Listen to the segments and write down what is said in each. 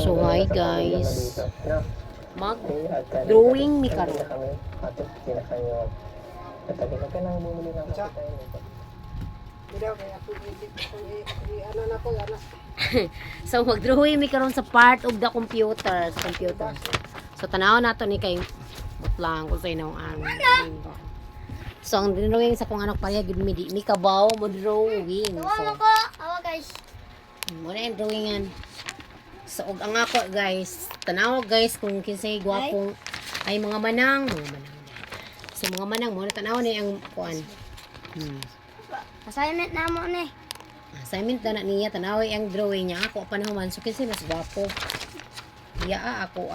So hi guys, mag-drawing mi karon. So mag-drawing mi karon sa part of the computer, sa computer. So tanaw nato ni kay lang ko sa inong ang so ang drawing sa kung anak pareha gid mi di mi kabaw mo drawing. So Awa guys. mo na yung drawingan. So og ang ako guys, tanaw guys kung kinsay gwapong ay mga manang. So mga manang mo na tanaw ni ang kuan. Assignment na mo ni. Assignment na niya tanaw ang drawing niya ako panahuman so kinsay mas gwapo. Iya ako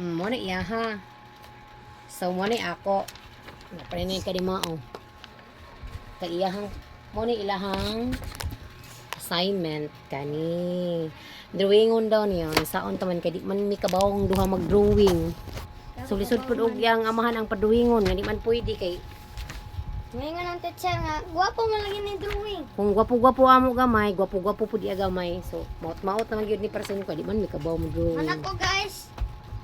mo na iya ha. So mo ni ako. Naparinay ka di mao. Kay iyahang mo ni ilahang assignment kani. Drawingon daw niya. Saon taman kay di man mi kabawong duha mag-drawing. So lisod pud og yang amahan ang padrawingon nga di man pwede kay Ngayon ang teacher nga, gwapo man lagi ni drawing. kung gwapo-gwapo amo gamay, gwapo-gwapo pud iya gamay. So maot-maot naman gyud ni person ko di man mi kabaw mo drawing. Anak ko guys.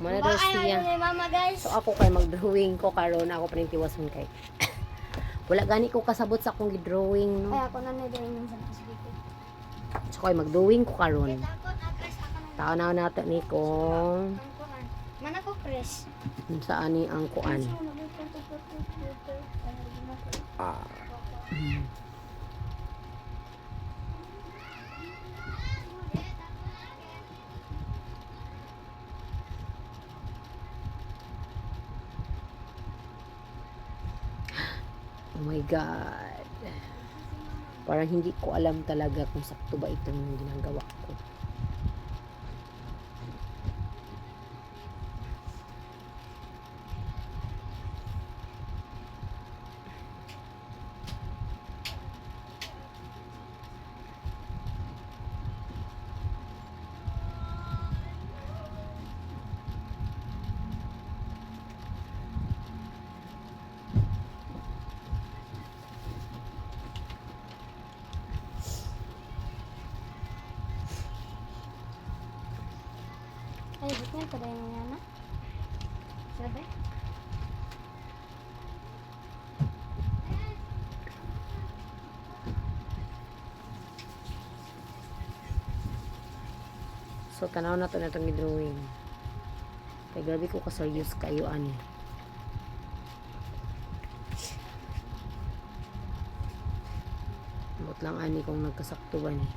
Mana daw siya. Ni mama guys. So ako kay mag-drawing ko karon ako panintiwason kay. Wala gani ko kasabot sa akong gi-drawing no. Ay ako na ni drawing sa Pacific. So kay mag-drawing ko karon. Ako na-press ako ng Tanaw nato ni kung kuan. Man ako press. saan ni ang kuan. Oh my God. Parang hindi ko alam talaga kung sakto ba itong ginagawa ko. Ay, bukyan ko dahil nga na. Sabi? So, tanaw na to na itong drawing. Kaya grabe ko ka-serious kayo, ani. Abot lang, ani, kung nagkasakto ba ni.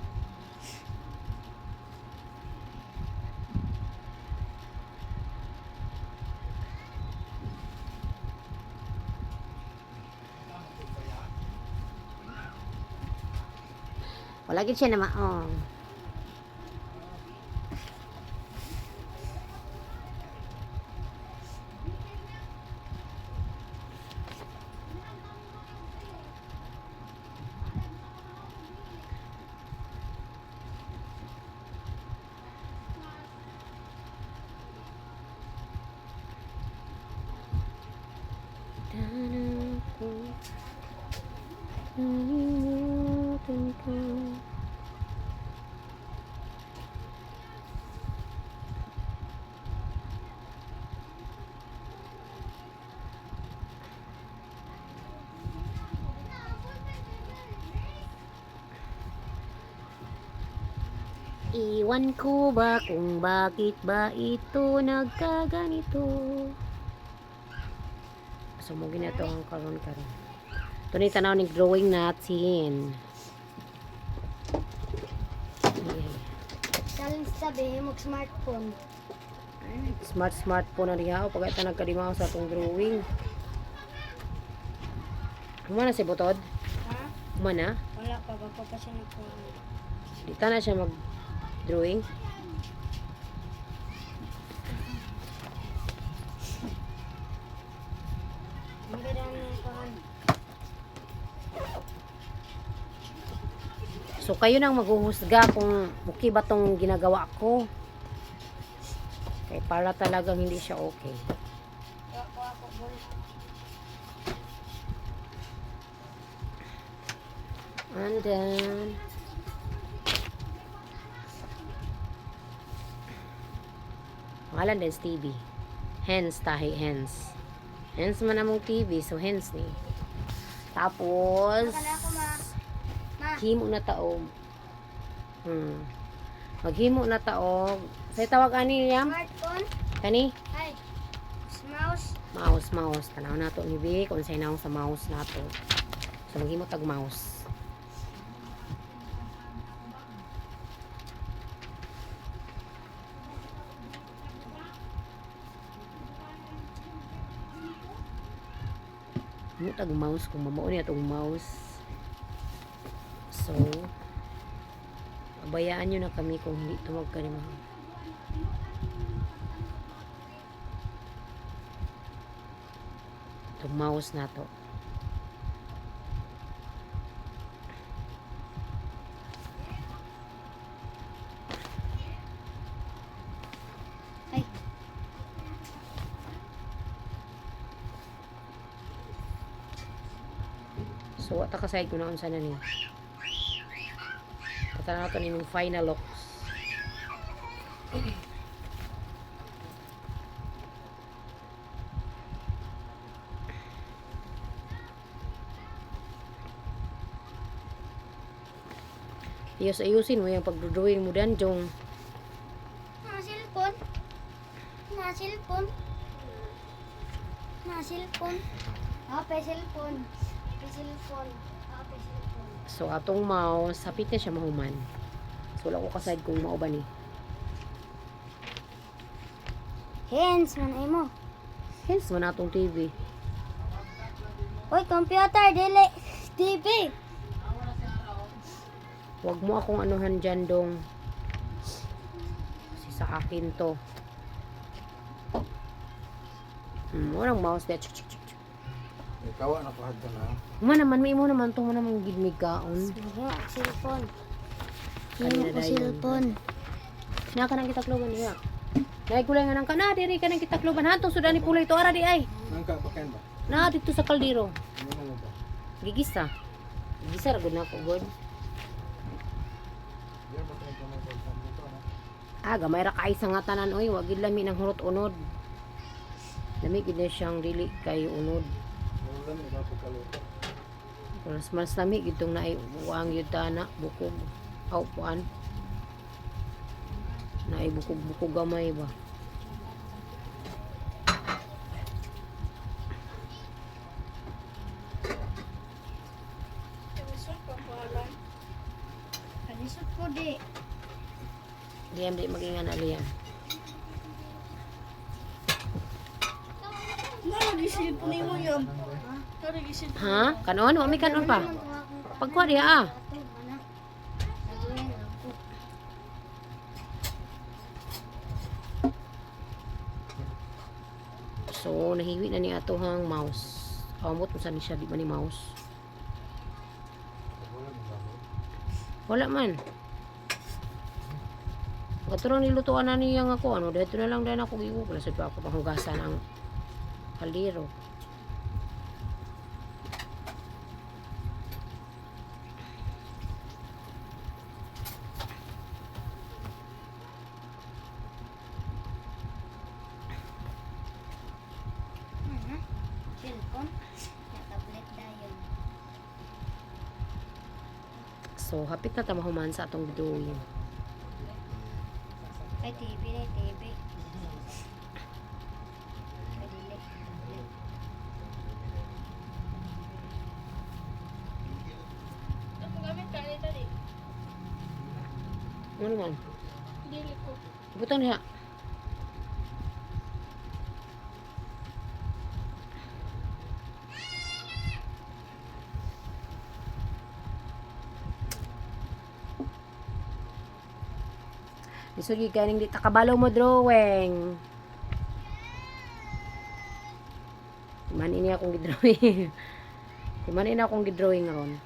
Wala gid siya na maong. Iwan ko ba kung bakit ba ito nagkaganito? So, mo ginato ang karon-karon. Ito na tanaw ni drawing natin. Challenge sabi, mag-smartphone. Smartphone na riyaw. Pag ito nagkadimaw sa itong drawing. Humana si Butod? Ha? Humana? Wala pa, magpapasin ako. Dita na siya mag-drawing. Maganda ng kuhan. So, kayo nang maghuhusga kung okay ba tong ginagawa ko. Okay, para talagang hindi siya okay. Ako, boy. And then, Pangalan din TV. Hens tahi hens. Hens man among TV, so hens ni. Tapos Makala ako ma. himo na taog. Maghimo na taog. Say tawag ani Liam? Smartphone. Kani? Ay. Mouse. Mouse. Tanaw nato ni Vic kung say naong sa mouse nato. So maghimo tag mouse. Mo tag mouse kung mamao niya tong mouse. So abayaan nyo na kami kung hindi ito magkalima. Itong mouse na to. Ay. So, wata ka side ko na unsa na ni. Katana nato ni final looks. Ayusin mo yung pag-drawing mo dan, Jong. Cellphone. Cellphone. Cellphone. Cellphone. Cellphone. Cellphone. So, atong mouse, hapit na siya mahuman. So, wala ko kaside kung mao ba ni. Hands man ay mo. Hence, man atong TV. Oy, computer dili. TV. Huwag mo akong anuhan dyan, Dong. Kasi sa akin to. Walang mouse na. Ikaw na ko hadto na. Mo naman, may mo naman to mo naman gidmigaon. Cellphone. Kanina dayon. Cellphone. Na ka nang kitakloban niya. Dahil kulay nga nang kana, diri ka nang kitakloban. Hantong sudan ni pulay to, ara di ay. Nangka bakan ba? Na, dito sa kaldero. Ano mo ba? Gigisa. Gigisa, ragod na ako, God. Diyan ba tayo kamay pagkamay to na? Gamay ra kaay sa nga tanan, oy. Wagid lami ng hurot unod. Lami gid na siyang dili kay unod. Wala ni ba pagkaluto? Mas lami gid tong naay uwang yun na bukog. Aw puan. Naay bukog-bukog gamay ba. Kalisod ko di. Diyan di magingan aliyan. Nalagisid po ni mo yun. Ha? Kanon? Wami kanon pa. Pagkuha diha So, nahiwi na ni atohang mouse. Amot mo saan siya, di ba ni mouse? Wala man. Katurang nilutuan na niya nga ako. Dito na lang din ako giwo. Wala sa ako panghugasan ang kaldero. Cellphone. Tablet dayon. So, hapit na tamahuman sa atong drawing. Ay, TV na TV. Ay, dili. Ako gamit ka ni tadi. Ano man? Dili ko. Butang niya. Isugi ganing di takabalo mo drawing. Man ini akong gidrawing. Man ini akong gidrawing ron.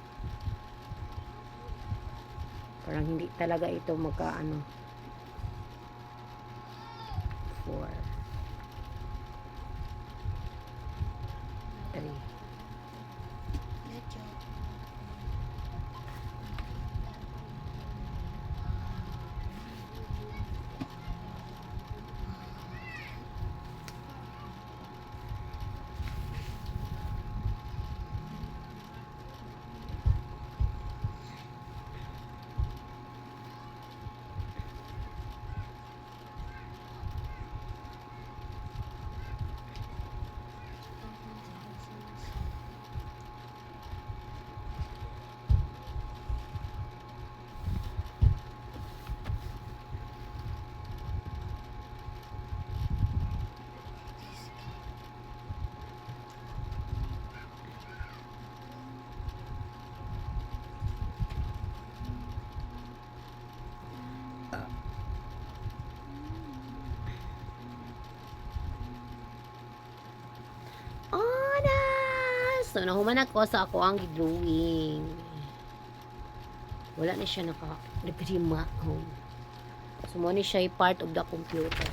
Parang hindi talaga ito magkaano. 4 3 YouTube. So, nahuman ako sa ako ang drawing. Wala na siya naka-reprima. So, mo ni siya part of the computer.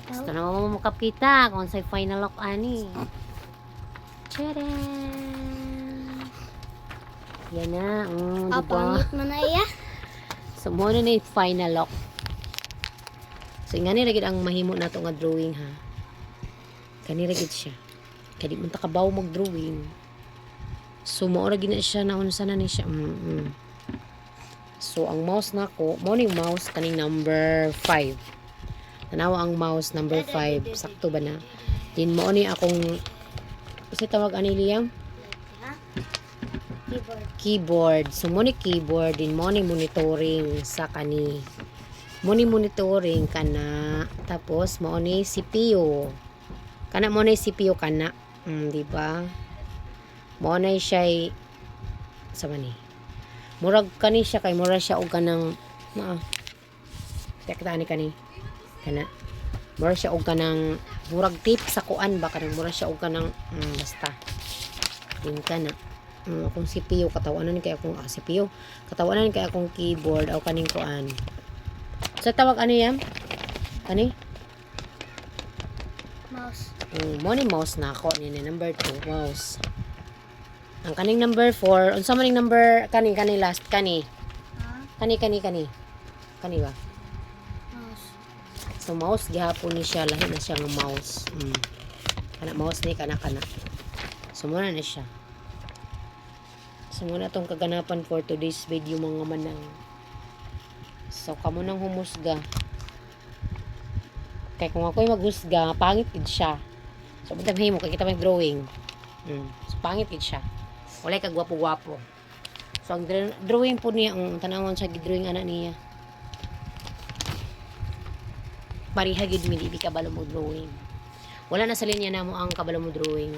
Basta na mo makapita kung sa'y final lock ani. Tcharam! Yan na. Diba? Pangit man na iya. So, mo na yung final lock. So, nga nilagid ang mahimo na ito nga drawing ha. Kanilagid siya. Kaya di mo takabaw mag-drawing. So, maura gina siya na unsa na ni siya. So, ang mouse na ko, mo yung mouse kaning number 5. Tanawa ang mouse number 5. Sakto ba na? Din mo ni akong kasi tawag ani Liam? Ha? Keyboard. Keyboard. So, mo ni keyboard. Din mo ni monitoring sa kani. Mo ni monitoring kana. Tapos, mo ni CPU. Kana mo ni CPU kana. Di ba? Mo na siya sa mani. Murag kani siya kay murag siya og kanang tekta ni kani. Kana. Murag siya og kanang murag tip sa kuan ba kanang murag siya og kanang basta. Din kana. Akong CPU katawanan kay akong CPU. Katawanan kay akong keyboard o kaning kuan. Sa tawag ano yan? Kani? Mouse. Mo ni mouse na ako ni number 2 mouse. Ang kaning number 4, unsa man ning number kani last kani. Ha? Kani ba? Mouse. So mouse gihapon ni siya lahi na siya nga mouse. Kana mouse ni kana. So muna na siya. So muna tong kaganapan for today's video mga manang. So kamo nang humusga. Kaya kung ako'y maghusga, pangit gid siya. So buntag mahimo kay kita may drawing. So pangit gid siya. Walay ka gwapo-gwapo. So ang drawing po niya ang tanawon sa gidrawing ana niya. Pariha gid mi di kabalo mo drawing. Wala na sa linya namo ang kabalo mo drawing.